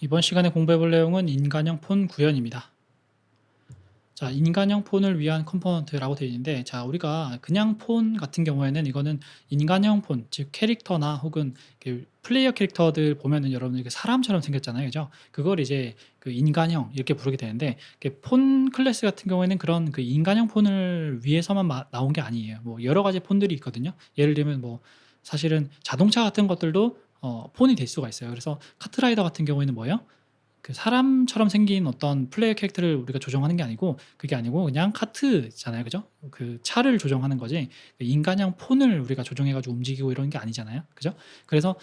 이번 시간에 공부해 볼 내용은 인간형 폰 구현입니다. 자, 인간형 폰을 위한 컴포넌트라고 되어 있는데, 자, 우리가 그냥 폰 같은 경우에는 이거는 인간형 폰, 즉 캐릭터나 혹은 그 플레이어 캐릭터들 보면은 여러분들 사람처럼 생겼잖아요. 그죠? 그걸 이제 그 인간형 이렇게 부르게 되는데, 폰 클래스 같은 경우에는 그런 그 인간형 폰을 위해서만 나온 게 아니에요. 뭐 여러 가지 폰들이 있거든요. 예를 들면 뭐 사실은 자동차 같은 것들도 폰이 될 수가 있어요. 그래서 카트라이더 같은 경우에는 뭐예요? 그 사람처럼 생긴 어떤 플레이어 캐릭터를 우리가 조정하는 게 아니고, 그게 아니고 그냥 카트잖아요. 그죠? 그 차를 조정하는 거지 그 인간형 폰을 우리가 조정해 가지고 움직이고 이런 게 아니잖아요. 그죠? 그래서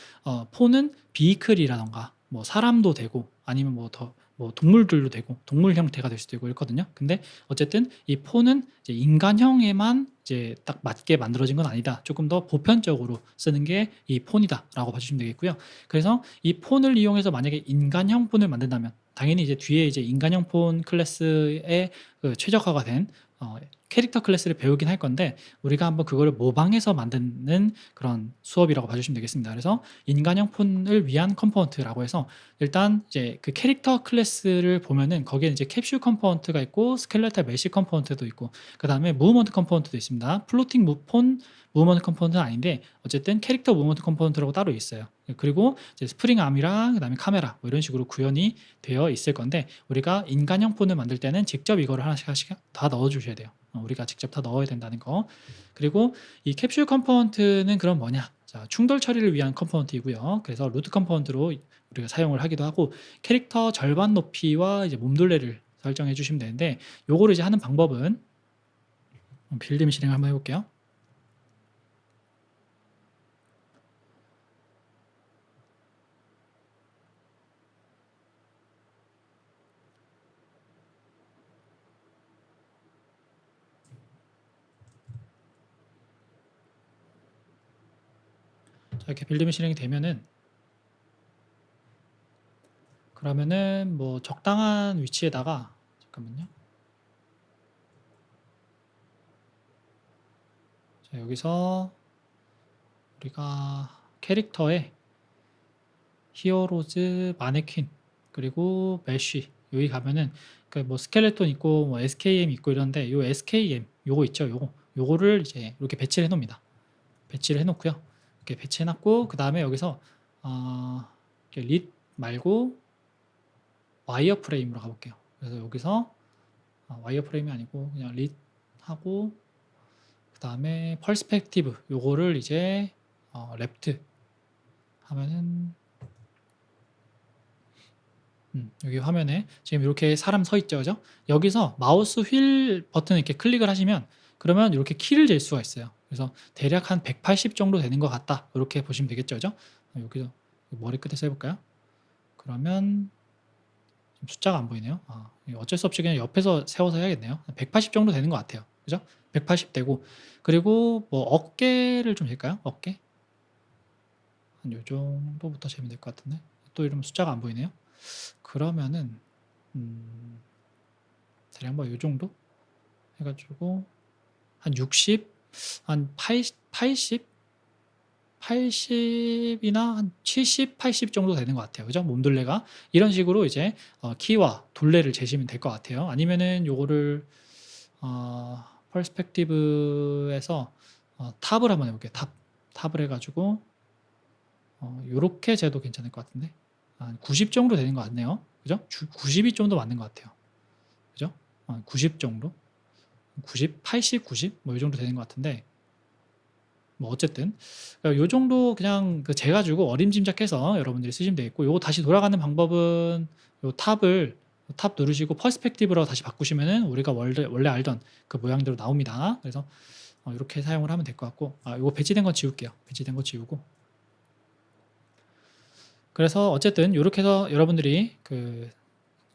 폰은 비클이라든가 뭐 사람도 되고 아니면 뭐 더 뭐 동물들도 되고 동물 형태가 될 수도 있고 이렇거든요. 근데 어쨌든 이 폰은 이제 인간형에만 이제 딱 맞게 만들어진 건 아니다. 조금 더 보편적으로 쓰는 게 이 폰이다라고 봐 주시면 되겠고요. 그래서 이 폰을 이용해서 만약에 인간형 폰을 만든다면 당연히 이제 뒤에 이제 인간형 폰 클래스에 그 최적화가 된 캐릭터 클래스를 배우긴 할 건데, 우리가 한번 그거를 모방해서 만드는 그런 수업이라고 봐 주시면 되겠습니다. 그래서 인간형 폰을 위한 컴포넌트라고 해서 일단 이제 그 캐릭터 클래스를 보면은 거기에 이제 캡슐 컴포넌트가 있고 스켈레탈 메시 컴포넌트도 있고 그다음에 무브먼트 컴포넌트도 있습니다. 플로팅 폰 무브먼트 컴포넌트는 아닌데 어쨌든 캐릭터 무브먼트 컴포넌트라고 따로 있어요. 그리고 이제 스프링 아미랑 그다음에 카메라 뭐 이런 식으로 구현이 되어 있을 건데, 우리가 인간형 폰을 만들 때는 직접 이거를 하나씩 다 넣어 주셔야 돼요. 우리가 직접 다 넣어야 된다는 거. 그리고 이 캡슐 컴포넌트는 그럼 뭐냐? 자, 충돌 처리를 위한 컴포넌트이고요. 그래서 루트 컴포넌트로 우리가 사용을 하기도 하고, 캐릭터 절반 높이와 이제 몸둘레를 설정해 주시면 되는데, 요거를 이제 하는 방법은 빌드 실행을 한번 해 볼게요. 자, 이렇게 빌드 실행이 되면은, 그러면은 뭐 적당한 위치에다가 잠깐만요. 자, 여기서 우리가 캐릭터에 히어로즈, 마네퀸, 그리고 메쉬 여기 가면은 그 뭐 스켈레톤 있고 뭐 SKM 있고 이런데, 요 SKM 요거 있죠. 요거를 이제 이렇게 배치를 해 놓습니다. 배치를 해 놓고요. 이렇게 배치해 놨고 그다음에 여기서 이렇게 릿 말고 와이어 프레임으로 가 볼게요. 그래서 여기서 와이어 프레임이 아니고 그냥 릿 하고 그다음에 퍼스펙티브 요거를 이제 랩트 하면은 여기 화면에 지금 이렇게 사람 서 있죠, 그죠? 여기서 마우스 휠 버튼을 이렇게 클릭을 하시면 그러면 이렇게 키를 잴 수가 있어요. 그래서 대략 한 180 정도 되는 것 같다. 이렇게 보시면 되겠죠, 그죠? 여기서 머리 끝에서 해볼까요? 그러면 지금 숫자가 안 보이네요. 어쩔 수 없이 그냥 옆에서 세워서 해야겠네요. 180 정도 되는 것 같아요. 그죠? 180 되고, 그리고 뭐 어깨를 좀 될까요? 어깨? 한 요 정도부터 재면 될 것 같은데. 또 이러면 숫자가 안 보이네요. 그러면은 대략 뭐 요 정도 해 가지고 한 60, 한 80, 80이나 한 70, 80 정도 되는 것 같아요. 그죠? 몸둘레가. 이런 식으로 이제 키와 둘레를 재시면 될 것 같아요. 아니면은 요거를 퍼스펙티브에서 탑을 한번 해 볼게요. 탑을 해 가지고 요렇게 재도 괜찮을 것 같은데 한 90 정도 되는 것 같네요. 그죠? 90이 좀 더 맞는 것 같아요. 그죠? 90 정도? 90, 80, 90 뭐 이 정도 되는 것 같은데, 뭐 어쨌든 요 정도 그냥 그 재 가지고 어림짐작해서 여러분들이 쓰시면 되겠고, 요거 다시 돌아가는 방법은 요 탑 누르시고 퍼스펙티브로 다시 바꾸시면은 우리가 원래 알던 그 모양대로 나옵니다. 그래서 요렇게 사용을 하면 될 것 같고, 요거 배치된 거 지울게요. 배치된 거 지우고. 그래서 어쨌든 요렇게 해서 여러분들이 그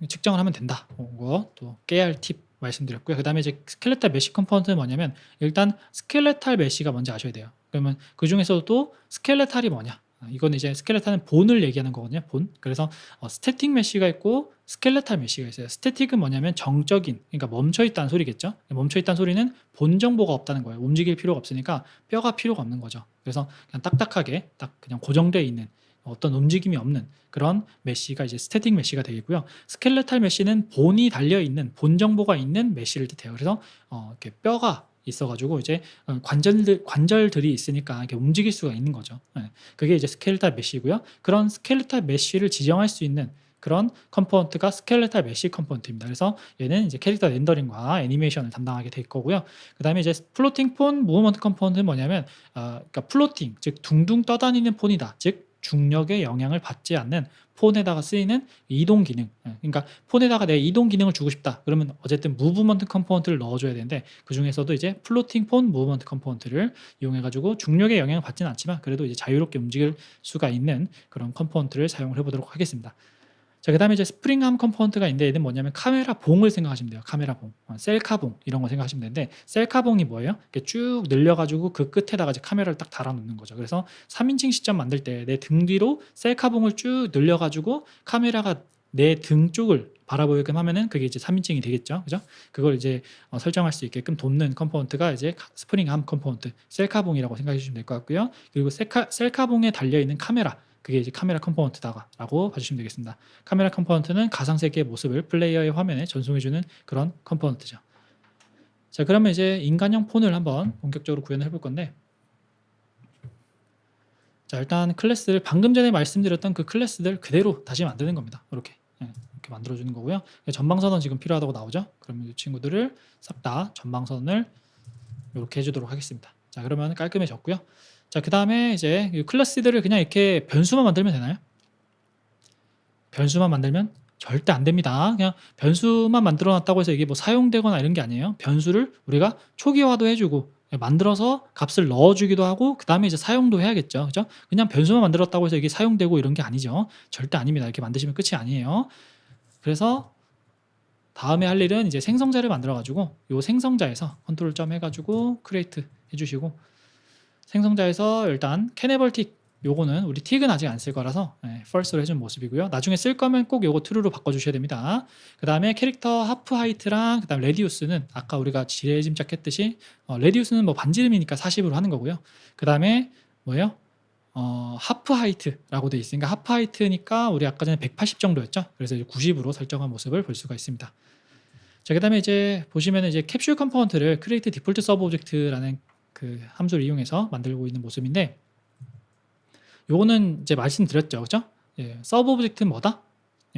측정을 하면 된다. 거 또 깨야 할 팁 말씀드렸고요. 그다음에 이제 스켈레탈 메쉬 컴포넌트는 뭐냐면, 일단 스켈레탈 메쉬가 뭔지 아셔야 돼요. 그러면 그중에서도 또 스켈레탈이 뭐냐? 이거는 이제 스켈레탈은 본을 얘기하는 거거든요. 본. 그래서 스태틱 메쉬가 있고 스켈레탈 메쉬가 있어요. 스태틱은 뭐냐면 정적인, 그러니까 멈춰 있다는 소리겠죠. 멈춰 있다는 소리는 본 정보가 없다는 거예요. 움직일 필요가 없으니까 뼈가 필요가 없는 거죠. 그래서 그냥 딱딱하게 딱 그냥 고정되어 있는 어떤 움직임이 없는 그런 메시가 이제 스태틱 메시가 되겠고요. 스켈레탈 메시는 본이 달려 있는 본 정보가 있는 메시를 뜻해요. 그래서 이렇게 뼈가 있어 가지고 이제 관절들이 있으니까 이렇게 움직일 수가 있는 거죠. 예. 그게 이제 스켈레탈 메시고요. 그런 스켈레탈 메시를 지정할 수 있는 그런 컴포넌트가 스켈레탈 메시 컴포넌트입니다. 그래서 얘는 이제 캐릭터 렌더링과 애니메이션을 담당하게 될 거고요. 그다음에 이제 플로팅 폰 무브먼트 컴포넌트는 뭐냐면 그러니까 플로팅 즉 둥둥 떠다니는 폰이다. 즉 중력의 영향을 받지 않는 폰에다가 쓰이는 이동 기능. 그러니까 폰에다가 내 이동 기능을 주고 싶다. 그러면 어쨌든 무브먼트 컴포넌트를 넣어줘야 되는데 그 중에서도 이제 플로팅 폰 무브먼트 컴포넌트를 이용해가지고 중력의 영향을 받지는 않지만 그래도 이제 자유롭게 움직일 수가 있는 그런 컴포넌트를 사용을 해보도록 하겠습니다. 자, 그다음에 이제 스프링암 컴포넌트가 있는데 얘는 뭐냐면 카메라 봉을 생각하시면 돼요. 카메라 봉, 셀카봉 이런 거 생각하시면 되는데 셀카봉이 뭐예요? 이렇게 쭉 늘려가지고 그 끝에다가 이제 카메라를 딱 달아놓는 거죠. 그래서 3인칭 시점 만들 때 내 등 뒤로 셀카봉을 쭉 늘려가지고 카메라가 내 등 쪽을 바라보게끔 하면은 그게 이제 3인칭이 되겠죠, 그죠? 그걸 이제 설정할 수 있게끔 돕는 컴포넌트가 이제 스프링암 컴포넌트, 셀카봉이라고 생각해 주시면 될 것 같고요. 그리고 셀카봉에 달려 있는 카메라. 그게 이제 카메라 컴포넌트다라고 봐주시면 되겠습니다. 카메라 컴포넌트는 가상 세계의 모습을 플레이어의 화면에 전송해주는 그런 컴포넌트죠. 자, 그러면 이제 인간형 폰을 한번 본격적으로 구현을 해볼 건데, 자, 일단 클래스를 방금 전에 말씀드렸던 그 클래스들 그대로 다시 만드는 겁니다. 이렇게 이렇게 만들어주는 거고요. 전방선은 지금 필요하다고 나오죠. 그러면 이 친구들을 싹 다 전방선을 이렇게 해주도록 하겠습니다. 자, 그러면 깔끔해졌고요. 자, 그 다음에 이제 이 클래스들을 그냥 이렇게 변수만 만들면 되나요? 변수만 만들면 절대 안 됩니다. 그냥 변수만 만들어 놨다고 해서 이게 뭐 사용되거나 이런 게 아니에요. 변수를 우리가 초기화도 해주고 만들어서 값을 넣어주기도 하고 그 다음에 이제 사용도 해야겠죠. 그죠? 그냥 변수만 만들었다고 해서 이게 사용되고 이런 게 아니죠. 절대 아닙니다. 이렇게 만드시면 끝이 아니에요. 그래서 다음에 할 일은 이제 생성자를 만들어 가지고 요 생성자에서 컨트롤 점 해가지고 크리에이트 해주시고 생성자에서 일단 캐네벌틱 요거는 우리 틱은 아직 안 쓸 거라서 false로 해준 모습이고요. 나중에 쓸 거면 꼭 요거 true로 바꿔주셔야 됩니다. 그 다음에 캐릭터 하프 하이트랑 그 다음 레디우스는 아까 우리가 지레짐작했듯이 레디우스는 뭐 반지름이니까 40으로 하는 거고요. 그 다음에 뭐예요? 하프 하이트라고 돼 있으니까 하프 하이트니까 우리 아까 전에 180 정도였죠. 그래서 90으로 설정한 모습을 볼 수가 있습니다. 자, 그 다음에 이제 보시면 이제 캡슐 컴포넌트를 create default sub object라는 그 함수를 이용해서 만들고 있는 모습인데 요거는 이제 말씀드렸죠, 그죠? 예, 서브 오브젝트는 뭐다?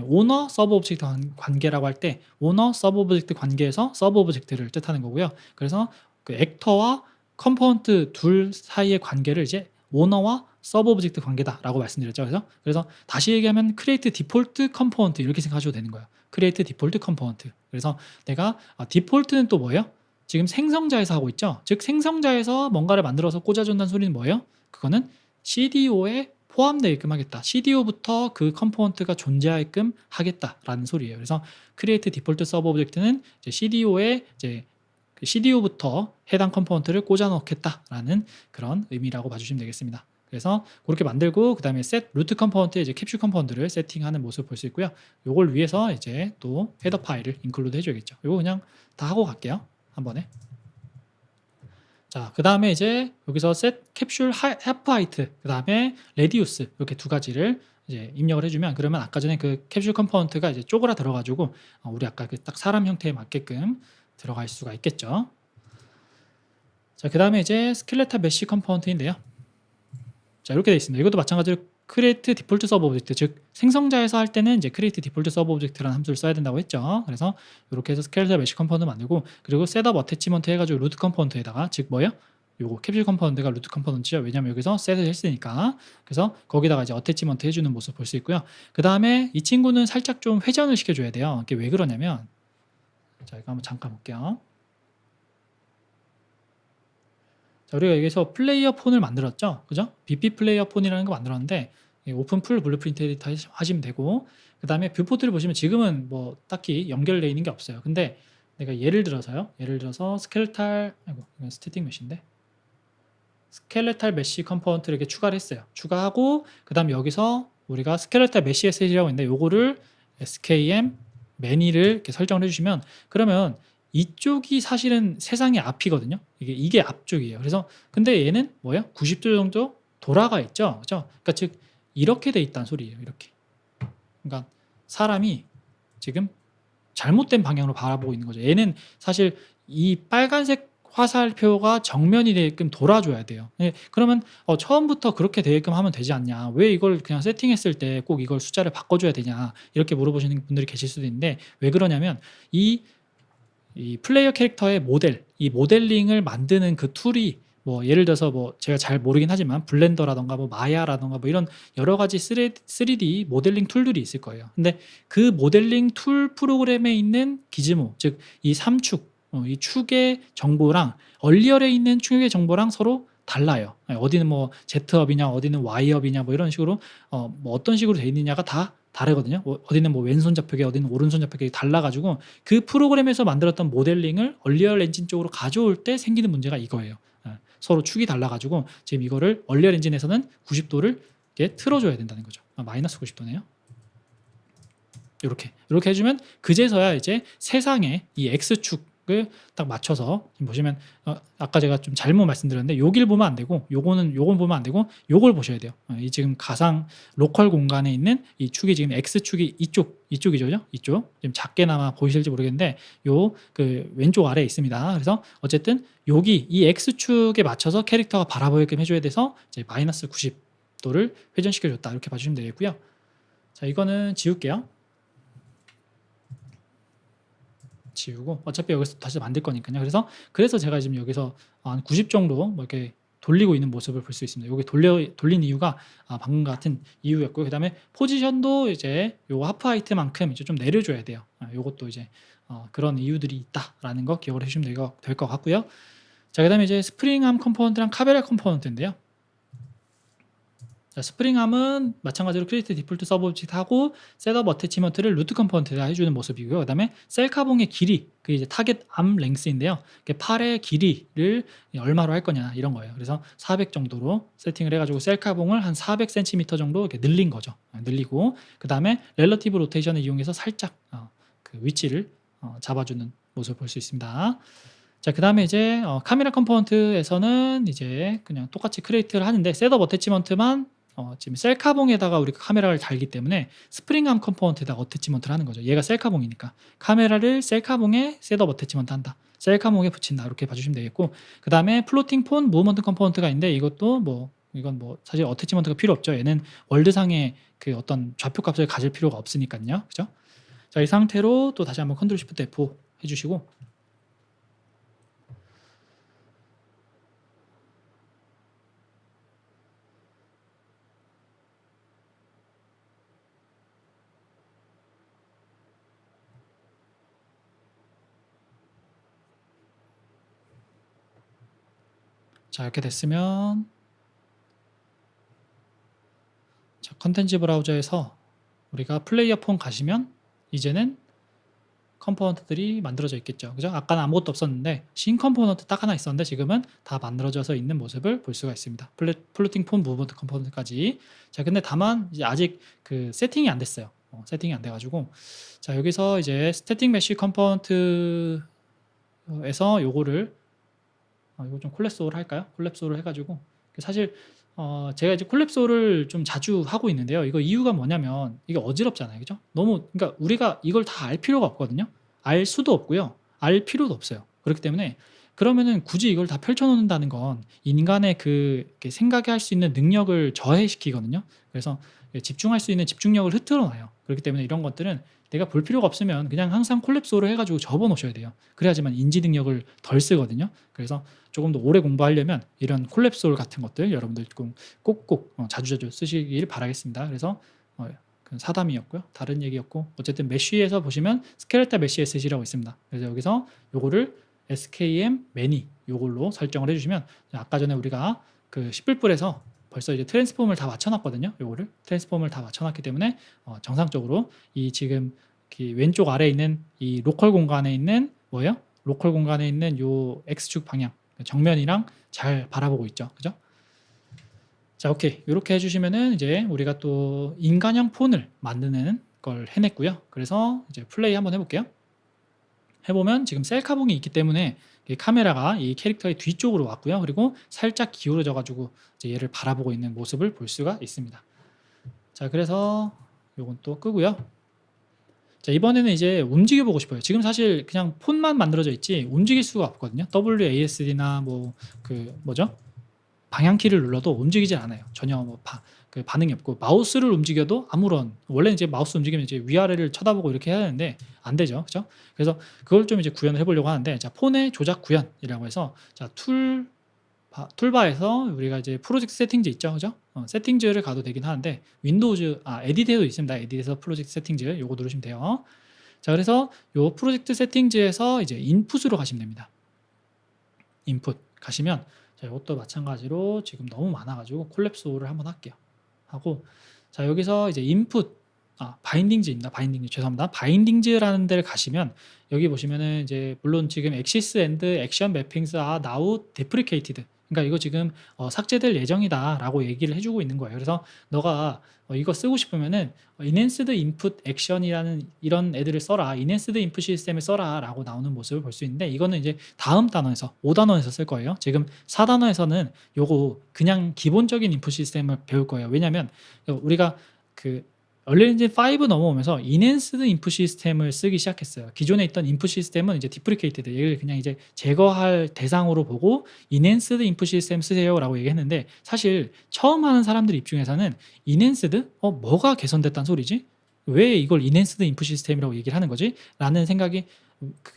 오너 서브 오브젝트 관계라고 할 때 오너 서브 오브젝트 관계에서 서브 오브젝트를 뜻하는 거고요. 그래서 그 액터와 컴포넌트 둘 사이의 관계를 이제 오너와 서브 오브젝트 관계다라고 말씀드렸죠. 그래서 다시 얘기하면 create default component 이렇게 생각하셔도 되는 거예요. create default component. 그래서 내가 디폴트는 또 뭐예요? 지금 생성자에서 하고 있죠. 즉 생성자에서 뭔가를 만들어서 꽂아준다는 소리는 뭐예요? 그거는 CDO에 포함되게끔 하겠다. CDO부터 그 컴포넌트가 존재하게끔 하겠다라는 소리예요. 그래서 create default sub object는 이제 CDO에 이제 그 CDO부터 해당 컴포넌트를 꽂아 넣겠다라는 그런 의미라고 봐주시면 되겠습니다. 그래서 그렇게 만들고 그 다음에 set root 컴포넌트에 이제 캡슐 컴포넌트를 세팅하는 모습 볼 수 있고요. 요걸 위해서 이제 또 헤더 파일을 인클루드 해줘야겠죠. 요거 그냥 다 하고 갈게요. 한 번에. 자, 그 다음에 이제 여기서 set 캡슐 half height, 그 다음에 radius 이렇게 두 가지를 이제 입력을 해주면 그러면 아까 전에 그 캡슐 컴포넌트가 이제 쪼그라 들어가지고 우리 아까 그 딱 사람 형태에 맞게끔 들어갈 수가 있겠죠. 자, 그 다음에 이제 스켈레탈 메쉬 컴포넌트인데요. 자, 이렇게 되어 있습니다. 이것도 마찬가지로 create default sub object, 즉 생성자에서 할 때는 이제 create default sub object라는 함수를 써야 된다고 했죠. 그래서 이렇게 해서 스켈레탈 메쉬 컴포넌트 만들고 그리고 셋업 어태치먼트 해가지고 루트 컴포넌트에다가 즉 뭐예요? 요거 캡슐 컴포넌트가 루트 컴포넌트죠. 왜냐면 여기서 셋을 했으니까. 그래서 거기다가 이제 어태치먼트 해주는 모습 볼 수 있고요. 그 다음에 이 친구는 살짝 좀 회전을 시켜줘야 돼요. 이게 왜 그러냐면 자, 이거 한번 잠깐 볼게요. 자, 우리가 여기서 플레이어 폰을 만들었죠. 그죠? BP 플레이어 폰이라는 거 만들었는데 오픈 풀 블루프린트 에디터 하시면 되고 그 다음에 뷰포트를 보시면 지금은 뭐 딱히 연결되어 있는 게 없어요. 근데 내가 예를 들어서 스켈레탈 아이고 이건 스태틱 메쉬인데 스켈레탈 메쉬 컴포넌트를 이렇게 추가를 했어요. 추가하고 그 다음 여기서 우리가 스켈레탈 메쉬 SH라고 있는데 요거를 SKM 매니를 이렇게 설정을 해주시면 그러면 이쪽이 사실은 세상의 앞이거든요. 이게 앞쪽이에요. 그래서 근데 얘는 뭐예요? 90도 정도 돌아가 있죠. 그죠? 그러니까 즉 이렇게 돼 있다는 소리예요. 이렇게. 그러니까 사람이 지금 잘못된 방향으로 바라보고 있는 거죠. 얘는 사실 이 빨간색 화살표가 정면이 되게끔 돌아줘야 돼요. 예, 그러면 처음부터 그렇게 되게끔 하면 되지 않냐? 왜 이걸 그냥 세팅했을 때 꼭 이걸 숫자를 바꿔줘야 되냐? 이렇게 물어보시는 분들이 계실 수도 있는데 왜 그러냐면 이 플레이어 캐릭터의 모델, 이 모델링을 만드는 그 툴이 뭐 예를 들어서 뭐 제가 잘 모르긴 하지만 블렌더라던가 뭐 마야라던가 뭐 이런 여러 가지 3D 모델링 툴들이 있을 거예요. 근데 그 모델링 툴 프로그램에 있는 기즈모, 즉 이 3축, 이 축의 정보랑 얼리얼에 있는 축의 정보랑 서로 달라요. 어디는 뭐 Z업이냐, 어디는 Y업이냐 뭐 이런 식으로 뭐 어떤 식으로 돼 있느냐가 다 다르거든요. 어디는 뭐 왼손 잡표기, 어디는 오른손 잡표기 달라가지고 그 프로그램에서 만들었던 모델링을 얼리얼 엔진 쪽으로 가져올 때 생기는 문제가 이거예요. 서로 축이 달라가지고 지금 이거를 얼리얼 엔진에서는 90도를 이렇게 틀어줘야 된다는 거죠. 마이너스 90도네요. 이렇게 해주면 그제서야 이제 세상에 이 X축을 딱 맞춰서 지금 보시면 아까 제가 좀 잘못 말씀드렸는데 여길 보면 안 되고 요건 보면 안 되고 요걸 보셔야 돼요. 이 지금 가상 로컬 공간에 있는 이 축이 지금 X축이 이쪽이죠. 이쪽 지금 작게나마 보이실지 모르겠는데 요 그 왼쪽 아래에 있습니다. 그래서 어쨌든 여기 이 X축에 맞춰서 캐릭터가 바라보게끔 해줘야 돼서 이제 마이너스 90도를 회전시켜줬다 이렇게 봐주시면 되겠고요. 자, 이거는 지울게요. 지우고 어차피 여기서 다시 만들 거니까요. 그래서 제가 지금 여기서 한 90 정도 뭐 이렇게 돌리고 있는 모습을 볼 수 있습니다. 여기 돌린 이유가 방금 같은 이유였고요. 그다음에 포지션도 이제 요 하프 하이트만큼 이제 좀 내려줘야 돼요. 요것도 이제 그런 이유들이 있다라는 거 기억을 해주시면 될 것 같고요. 자, 그다음에 이제 스프링암 컴포넌트랑 카메라 컴포넌트인데요. 자, 스프링암은 마찬가지로 크리에이트 디폴트 서브 오브젝트하고 셋업 어태치먼트를 루트 컴포넌트에다 해주는 모습이고요. 그다음에 셀카봉의 길이, 그 이제 타겟 암 랭스인데요. 팔의 길이를 얼마로 할 거냐 이런 거예요. 그래서 400 정도로 세팅을 해가지고 셀카봉을 한 400cm 정도 이렇게 늘린 거죠. 늘리고 그다음에 렐러티브 로테이션을 이용해서 살짝 그 위치를 잡아주는 모습을 볼 수 있습니다. 자, 그다음에 이제 카메라 컴포넌트에서는 이제 그냥 똑같이 크리에이트를 하는데 셋업 어태치먼트만 지금 셀카봉에다가 우리가 카메라를 달기 때문에 스프링암 컴포넌트에다가 어태치먼트를 하는 거죠. 얘가 셀카봉이니까 카메라를 셀카봉에 셋업 어태치먼트 한다. 셀카봉에 붙인다. 이렇게 봐주시면 되겠고 그 다음에 플로팅 폰 무브먼트 컴포넌트가 있는데 이건 뭐 사실 어태치먼트가 필요 없죠. 얘는 월드상의 그 어떤 좌표 값을 가질 필요가 없으니까요. 그죠? 자, 이 상태로 또 다시 한번 컨트롤 시프트 F5 해주시고 자, 이렇게 됐으면 자, 컨텐츠 브라우저에서 우리가 플레이어 폰 가시면 이제는 컴포넌트들이 만들어져 있겠죠. 그죠? 아까는 아무것도 없었는데 신 컴포넌트 딱 하나 있었는데 지금은 다 만들어져서 있는 모습을 볼 수가 있습니다. 플로팅 폰 무브먼트 컴포넌트까지. 자, 근데 다만 이제 아직 그 세팅이 안 됐어요. 세팅이 안 돼가지고 자, 여기서 이제 스태틱 메쉬 컴포넌트에서 요거를 이거 좀 콜랩소를 할까요? 콜랩소를 해가지고 사실 제가 이제 콜랩소를 좀 자주 하고 있는데요. 이거 이유가 뭐냐면 이게 어지럽잖아요. 그죠? 너무 그러니까 우리가 이걸 다 알 필요가 없거든요. 알 수도 없고요. 알 필요도 없어요. 그렇기 때문에 그러면은 굳이 이걸 다 펼쳐 놓는다는 건 인간의 그 이렇게 생각에 할 수 있는 능력을 저해시키거든요. 그래서 집중할 수 있는 집중력을 흐트러 놔요. 그렇기 때문에 이런 것들은 내가 볼 필요가 없으면 그냥 항상 콜랩소를 해가지고 접어 놓으셔야 돼요. 그래야지만 인지 능력을 덜 쓰거든요. 그래서 조금 더 오래 공부하려면 이런 콜랩솔 같은 것들 여러분들 꼭꼭 자주자주 쓰시길 바라겠습니다. 그래서 그 사담이었고요. 다른 얘기였고 어쨌든 메쉬에서 보시면 스켈레타 메쉬 SC라고 있습니다. 그래서 여기서 요거를 SKM 매니 요걸로 설정을 해주시면 아까 전에 우리가 그 10불불에서 벌써 이제 트랜스폼을 다 맞춰놨거든요. 요거를 트랜스폼을 다 맞춰놨기 때문에 정상적으로 이 지금 왼쪽 아래에 있는 이 로컬 공간에 있는 뭐예요? 로컬 공간에 있는 요 X축 방향 정면이랑 잘 바라보고 있죠. 그죠? 자, 오케이. 이렇게 해주시면은 이제 우리가 또 인간형 폰을 만드는 걸 해냈고요. 그래서 이제 플레이 한번 해볼게요. 해보면 지금 셀카봉이 있기 때문에 이 카메라가 이 캐릭터의 뒤쪽으로 왔고요. 그리고 살짝 기울어져 가지고 이제 얘를 바라보고 있는 모습을 볼 수가 있습니다. 자, 그래서 요건 또 끄고요. 자, 이번에는 이제 움직여 보고 싶어요. 지금 사실 그냥 폰만 만들어져 있지 움직일 수가 없거든요. WASD나 뭐 그 뭐죠? 방향키를 눌러도 움직이질 않아요. 전혀 뭐 그 반응이 없고, 마우스를 움직여도 아무런, 원래 이제 마우스 움직이면 이제 위아래를 쳐다보고 이렇게 해야 되는데 안 되죠. 그죠? 그래서 그걸 좀 이제 구현을 해 보려고 하는데, 자, 폰의 조작 구현이라고 해서, 자, 툴바에서 우리가 이제 프로젝트 세팅즈 있죠. 그죠? 세팅즈를 가도 되긴 하는데, 윈도우즈 에디트에도 있습니다. 에디트에서 프로젝트 세팅즈 요거 누르시면 돼요. 자, 그래서 요 프로젝트 세팅즈에서 이제 인풋으로 가시면 됩니다. 인풋 가시면, 자, 이것도 마찬가지로 지금 너무 많아 가지고 콜랩스 오를 한번 할게요. 하고, 자, 여기서 이제 인풋, 바인딩즈입니다. 바인딩즈, 죄송합니다. 바인딩즈라는 데를 가시면, 여기 보시면은 이제 물론 지금 axis and action mappings are now deprecated, 그러니까 이거 지금 삭제될 예정이다라고 얘기를 해주고 있는 거예요. 그래서 너가 이거 쓰고 싶으면은 enhanced input action이라는 이런 애들을 써라, enhanced input 시스템을 써라라고 나오는 모습을 볼 수 있는데, 이거는 이제 다음 단원에서 5단원에서 쓸 거예요. 지금 4단원에서는 요거 그냥 기본적인 인풋 시스템을 배울 거예요. 왜냐면 우리가 그 얼리 엔진 5 넘어오면서 enhanced input 시스템을 쓰기 시작했어요. 기존에 있던 인풋 시스템은 이제 deprecated, 얘를 그냥 이제 제거할 대상으로 보고 enhanced input 시스템 쓰세요라고 얘기했는데, 사실 처음 하는 사람들 입장에서는 enhanced? 뭐가 개선됐단 소리지? 왜 이걸 enhanced input 시스템이라고 얘기를 하는 거지? 라는 생각이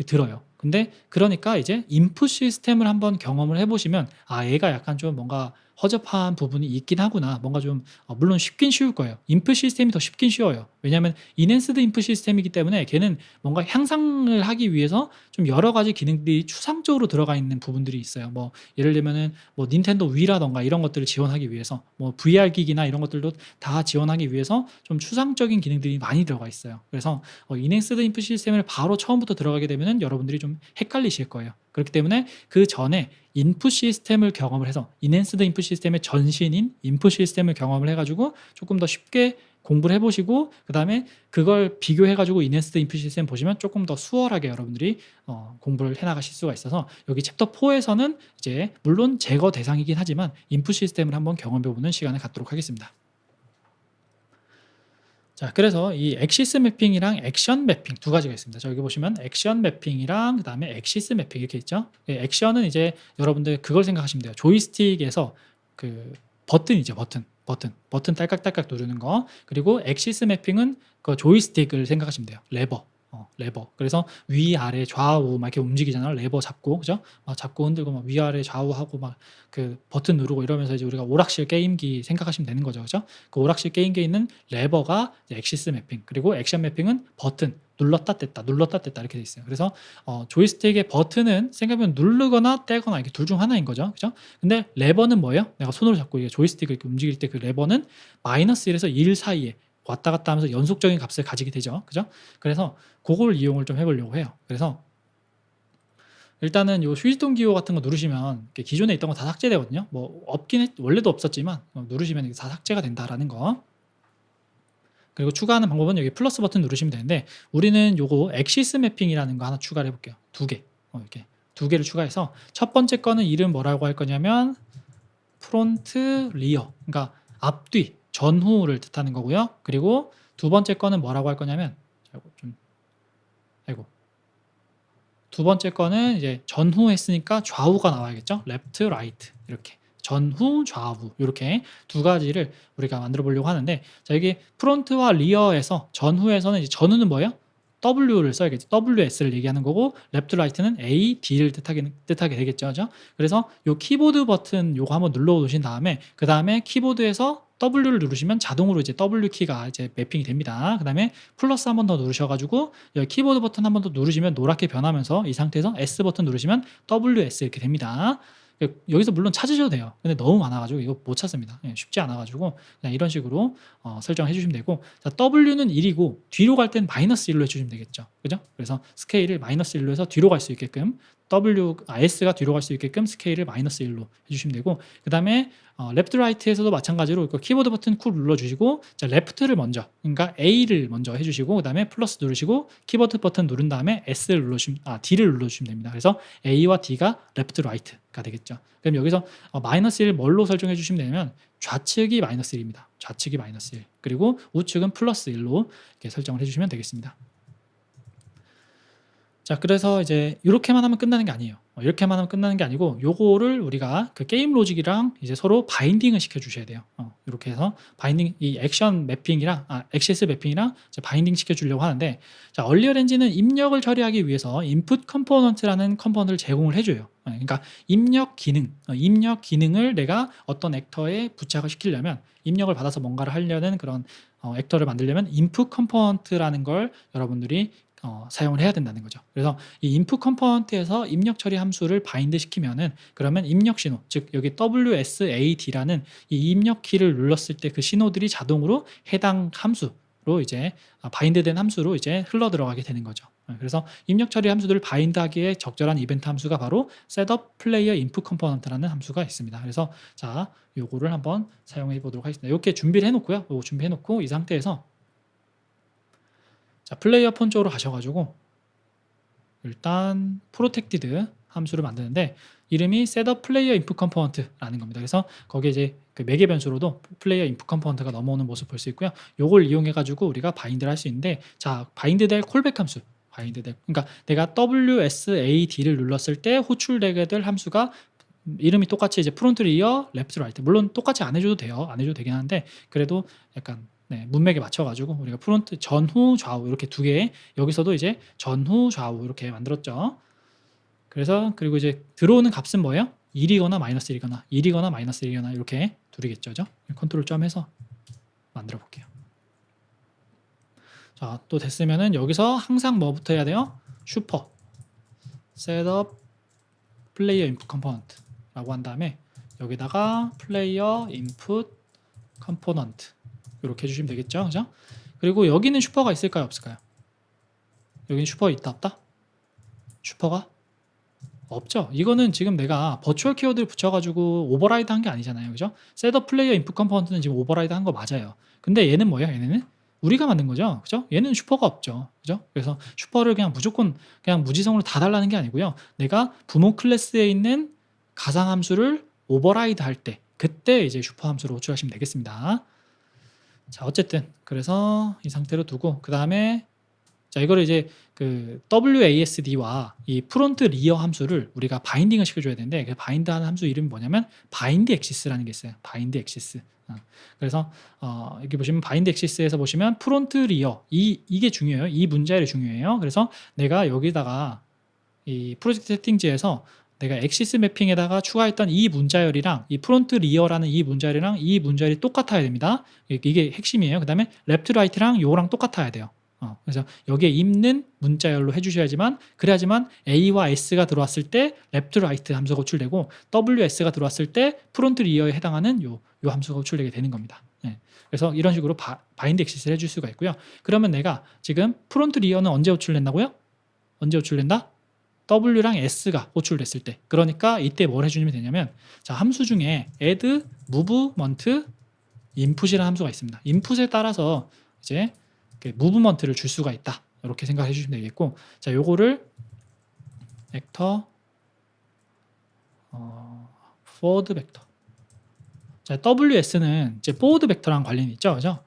들어요. 근데 그러니까 이제 인풋 시스템을 한번 경험을 해보시면, 얘가 약간 좀 뭔가 허접한 부분이 있긴 하구나. 뭔가 좀 물론 쉽긴 쉬울 거예요. 인풋 시스템이 더 쉽긴 쉬워요. 왜냐하면 인핸스드 인풋 시스템이기 때문에 걔는 뭔가 향상을 하기 위해서 좀 여러 가지 기능들이 추상적으로 들어가 있는 부분들이 있어요. 뭐 예를 들면은 뭐 닌텐도 위라던가 이런 것들을 지원하기 위해서, 뭐 VR 기기나 이런 것들도 다 지원하기 위해서 좀 추상적인 기능들이 많이 들어가 있어요. 그래서 인핸스드 인풋 시스템을 바로 처음부터 들어가게 되면은 여러분들이 좀 헷갈리실 거예요. 그렇기 때문에 그 전에 인풋 시스템을 경험을 해서, 인핸스드 인풋 시스템의 전신인 인풋 시스템을 경험을 해가지고 조금 더 쉽게 공부를 해보시고, 그 다음에 그걸 비교해가지고 인핸스드 인풋 시스템 보시면 조금 더 수월하게 여러분들이 공부를 해나가실 수가 있어서, 여기 챕터 4에서는 이제 물론 제거 대상이긴 하지만 인풋 시스템을 한번 경험해보는 시간을 갖도록 하겠습니다. 자, 그래서 이 엑시스 매핑이랑 액션 매핑 두 가지가 있습니다. 자, 여기 보시면 액션 매핑이랑 그 다음에 엑시스 매핑 이렇게 있죠. 액션은 이제 여러분들 그걸 생각하시면 돼요. 조이스틱에서 그 버튼이죠. 버튼 딸깍딸깍 누르는 거. 그리고 엑시스 매핑은 그 조이스틱을 생각하시면 돼요. 레버. 그래서 위아래 좌우 막 이렇게 움직이잖아요. 레버 잡고, 그죠? 잡고 흔들고 막 위아래 좌우하고 막 그 버튼 누르고 이러면서 이제 우리가 오락실 게임기 생각하시면 되는 거죠. 그죠? 그 오락실 게임기에 있는 레버가 엑시스 매핑, 그리고 액션 매핑은 버튼 눌렀다 뗐다 이렇게 돼 있어요. 그래서 조이스틱의 버튼은 생각하면 누르거나 떼거나 이렇게 둘 중 하나인 거죠. 그죠? 근데 레버는 뭐예요? 내가 손으로 잡고 이게 조이스틱을 이렇게 움직일 때 그 레버는 -1에서 1 사이에 왔다 갔다 하면서 연속적인 값을 가지게 되죠. 그죠? 그래서 그걸 이용을 좀 해보려고 해요. 그래서 일단은 요 휴지통 기호 같은 거 누르시면 기존에 있던 거 다 삭제되거든요. 뭐 원래도 없었지만 누르시면 이게 다 삭제가 된다라는 거. 그리고 추가하는 방법은 여기 플러스 버튼 누르시면 되는데, 우리는 요거 엑시스 매핑이라는 거 하나 추가를 해볼게요. 두 개. 이렇게 두 개를 추가해서, 첫 번째 거는 이름 뭐라고 할 거냐면 프론트 리어, 그러니까 앞뒤 전후를 뜻하는 거고요. 그리고 두 번째 거는 뭐라고 할 거냐면, 두 번째 거는 이제 전후 했으니까 좌우가 나와야겠죠. 레프트, 라이트 이렇게 전후, 좌우 이렇게 두 가지를 우리가 만들어 보려고 하는데, 자, 여기 프론트와 리어에서 전후에서는 이제 전후는 뭐예요? W를 써야겠죠. WS를 얘기하는 거고, 레프트, 라이트는 A, D를 뜻하게 되겠죠. 그죠? 그래서 요 키보드 버튼 요거 한번 눌러 놓으신 다음에, 그 다음에 키보드에서 W를 누르시면 자동으로 이제 W 키가 이제 매핑이 됩니다. 그 다음에 플러스 한 번 더 누르셔가지고 여기 키보드 버튼 한 번 더 누르시면 노랗게 변하면서, 이 상태에서 S 버튼 누르시면 WS 이렇게 됩니다. 여기서 물론 찾으셔도 돼요. 근데 너무 많아가지고 이거 못 찾습니다. 쉽지 않아가지고 그냥 이런 식으로 설정해 주시면 되고, 자, W는 1이고 뒤로 갈 땐 -1로 해주시면 되겠죠. 그죠? 그래서 스케일을 -1로 해서 뒤로 갈 수 있게끔, S가 뒤로 갈 수 있게끔 스케일을 -1로 해주시면 되고, 그 다음에 레프트 라이트에서도 마찬가지로 그 키보드 버튼 쿨 눌러주시고, 자, 레프트를 먼저, 그러니까 A를 먼저 해주시고, 그 다음에 플러스 누르시고 키보드 버튼 누른 다음에 D를 눌러주시면 됩니다. 그래서 A와 D가 레프트 라이트가 되겠죠. 그럼 여기서 -1 뭘로 설정해 주시면 되냐면, 좌측이 마이너스 1입니다. 좌측이 마이너스 1. 그리고 우측은 플러스 1로 이렇게 설정을 해주시면 되겠습니다. 자, 그래서 이제 이렇게만 하면 끝나는 게 아니에요. 이렇게만 하면 끝나는 게 아니고 요거를 우리가 그 게임 로직이랑 이제 서로 바인딩을 시켜 주셔야 돼요. 이렇게 해서 바인딩 이 액션 매핑이랑 액시스 매핑이랑 이제 바인딩 시켜 주려고 하는데, 자, 얼리어렌지는 입력을 처리하기 위해서 인풋 컴포넌트라는 컴포넌트를 제공을 해 줘요. 그러니까 입력 기능을 내가 어떤 액터에 부착을 시키려면, 입력을 받아서 뭔가를 하려는 그런 액터를 만들려면 인풋 컴포넌트라는 걸 여러분들이 사용을 해야 된다는 거죠. 그래서 이 input 컴포넌트에서 입력 처리 함수를 바인드 시키면은, 그러면 입력 신호, 즉 여기 WSAD라는 이 입력 키를 눌렀을 때 그 신호들이 자동으로 해당 함수로 이제 바인드된 함수로 이제 흘러 들어가게 되는 거죠. 그래서 입력 처리 함수들을 바인드하기에 적절한 이벤트 함수가 바로 setUpPlayerInputComponent라는 함수가 있습니다. 그래서 자, 요거를 한번 사용해 보도록 하겠습니다. 이렇게 준비를 해놓고요. 요거 준비해 놓고 이 상태에서 자, 플레이어 폰 쪽으로 가셔가지고 일단 프로텍티드 함수를 만드는데, 이름이 setUpPlayerInputComponent라는 겁니다. 그래서 거기에 이제 그 매개 변수로도 플레이어 인풋 컴포넌트가 넘어오는 모습 볼 수 있고요. 요걸 이용해 가지고 우리가 바인드를 할 수 있는데, 자, 바인드될 콜백 함수, 그러니까 내가 WSAD를 눌렀을 때 호출되게 될 함수가 이름이 똑같이 이제 프론트 리어 레프트 라이트, 물론 똑같이 안 해줘도 돼요. 안 해줘도 되긴 하는데, 그래도 약간 문맥에 맞춰가지고 우리가 프론트 전후 좌우 이렇게 두 개, 여기서도 이제 전후 좌우 이렇게 만들었죠. 그래서 그리고 이제 들어오는 값은 뭐예요? 1이거나 마이너스 1이거나 1이거나 마이너스 1이거나 이렇게 둘이겠죠. 컨트롤 점 해서 만들어 볼게요. 자, 또 됐으면은 여기서 항상 뭐부터 해야 돼요? 슈퍼 setup player input component 라고 한 다음에 여기다가 player input component 이렇게 해주시면 되겠죠. 그죠? 그리고 여기는 슈퍼가 있을까요? 없을까요? 여기는 슈퍼 있다 없다? 슈퍼가 없죠. 이거는 지금 내가 버추얼 키워드를 붙여가지고 오버라이드 한 게 아니잖아요. 그죠? 셋업 플레이어 인풋 컴포넌트는 지금 오버라이드 한 거 맞아요. 근데 얘는 뭐예요? 얘네는 우리가 만든 거죠. 그죠? 얘는 슈퍼가 없죠. 그죠? 그래서 슈퍼를 그냥 무조건 그냥 무지성으로 다 달라는 게 아니고요. 내가 부모 클래스에 있는 가상함수를 오버라이드 할 때, 그때 이제 슈퍼 함수로 호출하시면 되겠습니다. 자, 어쨌든 그래서 이 상태로 두고, 그 다음에 자, 이거를 이제 그 WASD와 이 프론트 리어 함수를 우리가 바인딩을 시켜줘야 되는데, 그 바인드 하는 함수 이름이 뭐냐면 바인드 엑시스라는 게 있어요. 바인드 엑시스. 그래서 여기 보시면 바인드 엑시스에서 보시면 프론트 리어, 이게 중요해요. 이 문자열이 중요해요. 그래서 내가 여기다가 이 프로젝트 세팅지에서 내가 엑시스 매핑에다가 추가했던 이 문자열이랑 이 프론트 리어라는 이 문자열이랑 이 문자열이 똑같아야 됩니다. 이게 핵심이에요. 그 다음에 레프트 라이트랑 요거랑 똑같아야 돼요. 그래서 여기에 있는 문자열로 해주셔야지만, 그래야지만 A와 S가 들어왔을 때 레프트 라이트 함수가 호출되고, WS가 들어왔을 때 프론트 리어에 해당하는 요 함수가 호출되게 되는 겁니다. 그래서 이런 식으로 바인드 엑시스를 해줄 수가 있고요. 그러면 내가 지금 프론트 리어는 언제 호출된다고요? 언제 호출된다? W랑 S가 호출됐을 때. 그러니까 이때 뭘 해주면 되냐면, 자, 함수 중에 add movement input이라는 함수가 있습니다. input에 따라서 이제 무브먼트를 줄 수가 있다. 이렇게 생각해 주시면 되겠고, 자, 요거를 벡터 forward 벡터. 자, WS는 이제 forward 벡터랑 관련이 있죠. 그죠?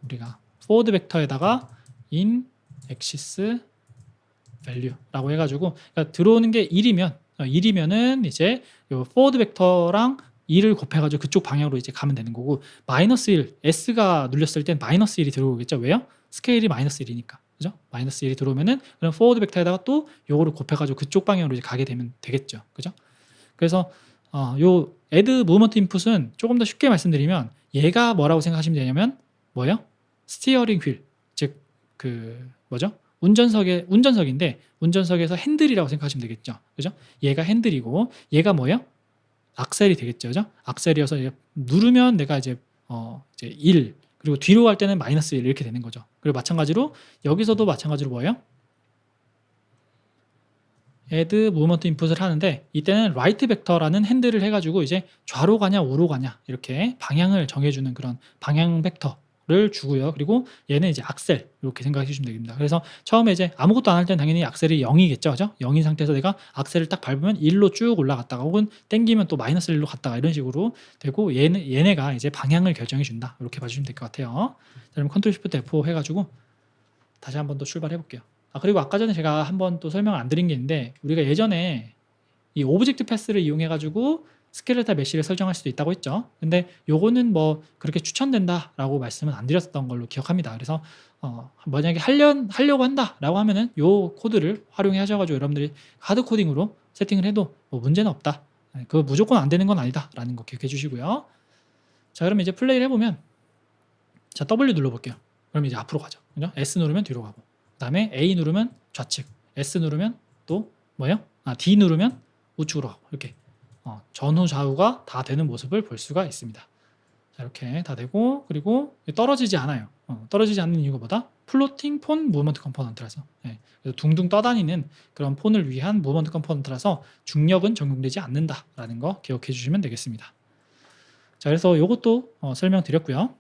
우리가 forward 벡터에다가 in axis value라고 해 가지고, 그러니까 들어오는 게 1이면은 이제 요 forward 벡터랑 2를 곱해가지고 그쪽 방향으로 이제 가면 되는 거고, 마이너스 1, S가 눌렸을 땐 마이너스 1이 들어오겠죠. 왜요? 스케일이 마이너스 1이니까. 그죠? 마이너스 1이 들어오면은 그럼 포워드 벡터에다가 또 요거를 곱해가지고 그쪽 방향으로 이제 가게 되면 되겠죠. 그죠? 그래서 요 add movement input은 조금 더 쉽게 말씀드리면, 얘가 뭐라고 생각하시면 되냐면 뭐예요? 스티어링 휠, 즉 그 뭐죠? 운전석인데 운전석에서 핸들이라고 생각하시면 되겠죠. 그죠? 얘가 핸들이고 얘가 뭐예요? 악셀이 되겠죠. 그죠? 악셀이어서 누르면 내가 이제 1, 그리고 뒤로 갈 때는 마이너스 1 이렇게 되는 거죠. 그리고 마찬가지로 여기서도 마찬가지로 뭐예요? add movement input을 하는데, 이때는 right 벡터라는 핸들을 해가지고 이제 좌로 가냐 우로 가냐 이렇게 방향을 정해주는 그런 방향 벡터 를 주고요. 그리고 얘는 이제 악셀 이렇게 생각해 주시면 됩니다. 그래서 처음에 이제 아무것도 안 할 때는 당연히 악셀이 0이겠죠. 그죠? 0인 상태에서 내가 악셀을 딱 밟으면 1로 쭉 올라갔다가 혹은 땡기면 또 마이너스 1로 갔다가 이런 식으로 되고 얘네가 이제 방향을 결정해 준다. 이렇게 봐주시면 될 것 같아요. 자, 그럼 컨트롤 쉬프트 F5 해가지고 다시 한번 또 출발해 볼게요. 그리고 아까 전에 제가 한번 또 설명 안 드린 게 있는데 우리가 예전에 이 오브젝트 패스를 이용해 가지고 스켈레탈 메쉬를 설정할 수도 있다고 했죠. 근데 요거는 뭐 그렇게 추천된다라고 말씀은 안 드렸던 걸로 기억합니다. 그래서 만약에 하려고 한다라고 하면은 요 코드를 활용해 하셔 가지고 여러분들이 하드 코딩으로 세팅을 해도 뭐 문제는 없다. 그거 무조건 안 되는 건 아니다라는 거 기억해 주시고요. 자, 그러면 이제 플레이를 해 보면 자, W 눌러 볼게요. 그럼 이제 앞으로 가죠. 그죠? S 누르면 뒤로 가고. 그다음에 A 누르면 좌측, S 누르면 또 뭐예요? D 누르면 우측으로 가고 이렇게 전후 좌우가 다 되는 모습을 볼 수가 있습니다. 자, 이렇게 다 되고 그리고 떨어지지 않아요. 떨어지지 않는 이유가 뭐다? 플로팅 폰 무브먼트 컴포넌트라서 그래서 둥둥 떠다니는 그런 폰을 위한 무브먼트 컴포넌트라서 중력은 적용되지 않는다라는 거 기억해 주시면 되겠습니다. 자, 그래서 이것도 설명드렸고요.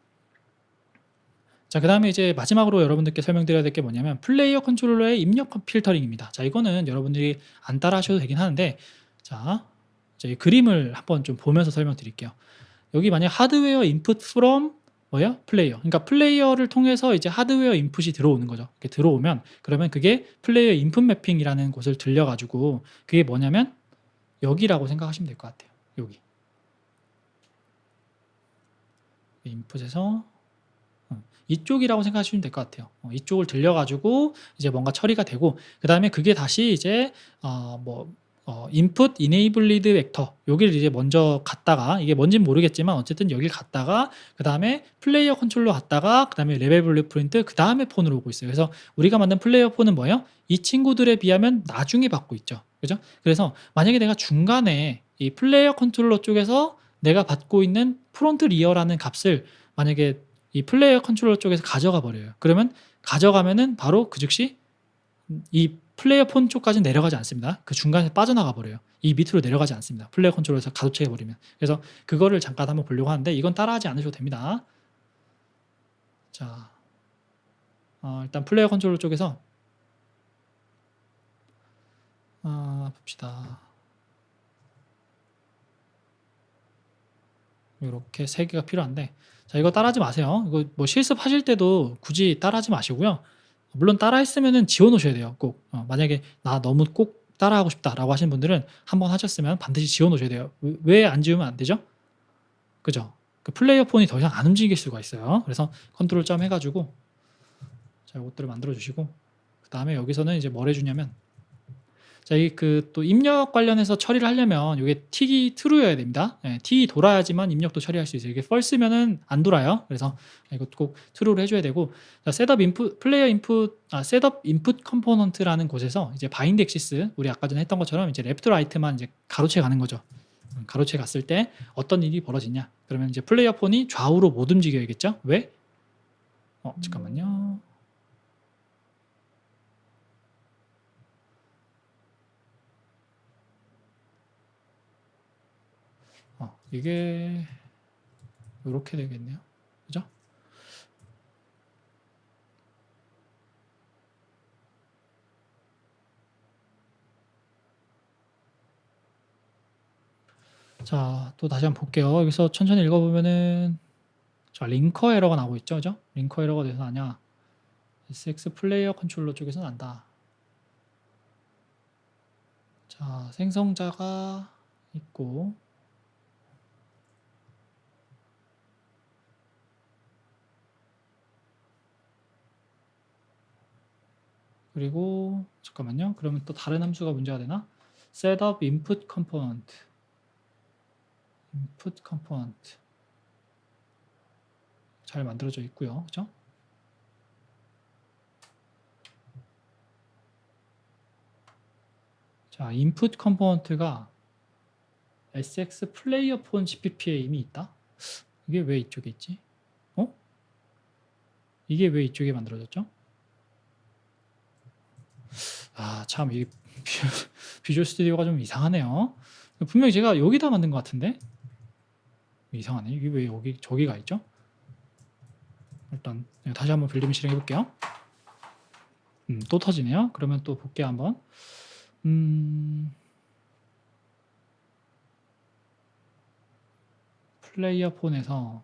자, 그 다음에 이제 마지막으로 여러분들께 설명드려야 될 게 뭐냐면 플레이어 컨트롤러의 입력 필터링입니다. 자, 이거는 여러분들이 안 따라 하셔도 되긴 하는데 자, 이 그림을 한번 좀 보면서 설명드릴게요. 여기 만약 하드웨어 인풋 from 뭐야? 플레이어. 그러니까 플레이어를 통해서 이제 하드웨어 인풋이 들어오는 거죠. 이렇게 들어오면 그러면 그게 플레이어 인풋 매핑이라는 곳을 들려가지고 그게 뭐냐면 여기라고 생각하시면 될 것 같아요. 여기 인풋에서 이쪽이라고 생각하시면 될 것 같아요. 이쪽을 들려가지고 이제 뭔가 처리가 되고 그 다음에 그게 다시 이제 input enabled 벡터 여기를 이제 먼저 갔다가 이게 뭔지는 모르겠지만 어쨌든 여길 갔다가 그 다음에 플레이어 컨트롤러 갔다가 그 다음에 레벨 블루프린트 그 다음에 폰으로 오고 있어요. 그래서 우리가 만든 플레이어 폰은 뭐예요? 이 친구들에 비하면 나중에 받고 있죠. 그죠? 그래서 만약에 내가 중간에 이 플레이어 컨트롤러 쪽에서 내가 받고 있는 프론트 리어라는 값을 만약에 이 플레이어 컨트롤러 쪽에서 가져가 버려요. 그러면 가져가면은 바로 그 즉시 이 플레이어 폰 쪽까지 내려가지 않습니다. 그 중간에 빠져나가 버려요. 이 밑으로 내려가지 않습니다. 플레이어 컨트롤러에서 가로채 버리면. 그래서 그거를 잠깐 한번 보려고 하는데 이건 따라하지 않으셔도 됩니다. 자, 일단 플레이어 컨트롤러 쪽에서 봅시다. 이렇게 3개가 필요한데 자, 이거 따라하지 마세요. 이거 뭐 실습하실 때도 굳이 따라하지 마시고요. 물론 따라 했으면은 지워 놓으셔야 돼요. 꼭 만약에 나 너무 꼭 따라하고 싶다라고 하시는 분들은 한번 하셨으면 반드시 지워 놓으셔야 돼요. 왜 안 지우면 안 되죠? 그죠? 그 플레이어 폰이 더 이상 안 움직일 수가 있어요. 그래서 컨트롤 점 해가지고 자, 이것들을 만들어 주시고 그 다음에 여기서는 이제 뭘 해주냐면 자, 이 그 또 입력 관련해서 처리를 하려면 이게 틱이 true여야 됩니다. 틱이 돌아야지만 입력도 처리할 수 있어요. 이게 false면은 안 돌아요. 그래서 이것도 꼭 true로 해줘야 되고 자, 셋업 인풋 플레이어 인풋 셋업 인풋 컴포넌트라는 곳에서 이제 바인드 엑시스 우리 아까 전에 했던 것처럼 이제 레프트 라이트만 이제 가로채 가는 거죠. 가로채 갔을 때 어떤 일이 벌어지냐? 그러면 이제 플레이어 폰이 좌우로 못 움직여야겠죠? 왜? 잠깐만요. 이게 이렇게 되겠네요. 그죠? 자, 또 다시 한번 볼게요. 여기서 천천히 읽어보면은 자, 링커 에러가 나오고 있죠, 그죠? 링커 에러가 돼서 나냐? SX 플레이어 컨트롤러 쪽에서 난다. 자, 생성자가 있고 그리고 잠깐만요. 그러면 또 다른 함수가 문제가 되나? setup input component 잘 만들어져 있고요. 그죠? 자, input component가 SX 플레이어 폰 CPP에 이미 있다? 이게 왜 이쪽에 있지? 이게 왜 이쪽에 만들어졌죠? 참, 이 비주얼 스튜디오가 좀 이상하네요. 분명히 제가 여기다 만든 것 같은데? 이상하네. 이게 왜 저기가 있죠? 일단 다시 한번 빌드밍 실행해 볼게요. 또 터지네요. 그러면 또 볼게요 한번. 플레이어 폰에서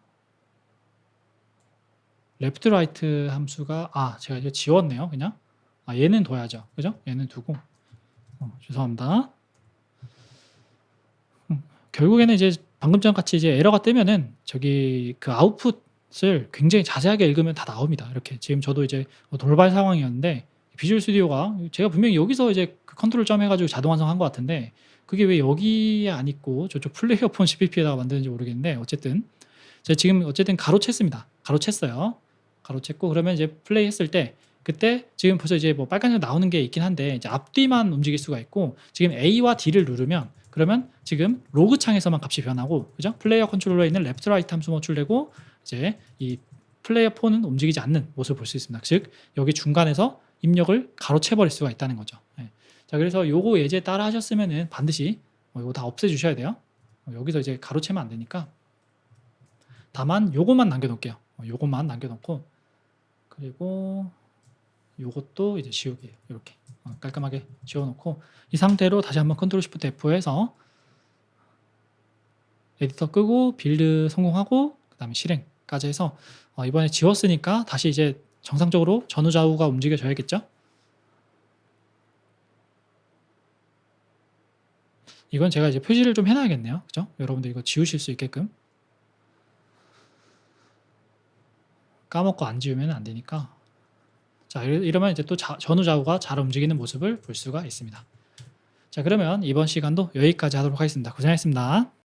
레프트 라이트 함수가 제가 이제 지웠네요 그냥. 얘는 둬야죠. 그죠? 얘는 두고 죄송합니다. 결국에는 이제 방금 전 같이 이제 에러가 뜨면은 저기 그 아웃풋을 굉장히 자세하게 읽으면 다 나옵니다. 이렇게 지금 저도 이제 돌발 상황이었는데 비주얼 스튜디오가 제가 분명히 여기서 이제 그 컨트롤 점 해가지고 자동 완성한 것 같은데 그게 왜 여기에 안 있고 저쪽 플레이어 폰 CPP에다가 만드는지 모르겠는데 어쨌든 제가 지금 어쨌든 가로챘습니다. 가로챘어요. 가로챘고 그러면 이제 플레이 했을 때 그때 지금 벌써 이제 뭐 빨간색 나오는 게 있긴 한데 이제 앞뒤만 움직일 수가 있고 지금 A와 D를 누르면 그러면 지금 로그 창에서만 값이 변하고 그죠? 플레이어 컨트롤러에 있는 레프트 라이트 함수 호출되고 이제 이 플레이어 폰은 움직이지 않는 모습을 볼 수 있습니다. 즉 여기 중간에서 입력을 가로채 버릴 수가 있다는 거죠. 네. 자 그래서 요거 예제 따라 하셨으면은 반드시 요거 다 없애 주셔야 돼요. 여기서 이제 가로채면 안 되니까 다만 요것만 남겨놓을게요. 요것만 남겨놓고 그리고 요것도 이제 지우개예요. 이렇게 깔끔하게 지워놓고 이 상태로 다시 한번 컨트롤 시프트 F 해서 에디터 끄고 빌드 성공하고 그 다음에 실행까지 해서 이번에 지웠으니까 다시 이제 정상적으로 전후좌우가 움직여져야겠죠. 이건 제가 이제 표시를 좀 해놔야겠네요. 그죠? 여러분들 이거 지우실 수 있게끔 까먹고 안 지우면 안 되니까. 자 이러면 이제 또 전후좌우가 잘 움직이는 모습을 볼 수가 있습니다. 자 그러면 이번 시간도 여기까지 하도록 하겠습니다. 고생하셨습니다.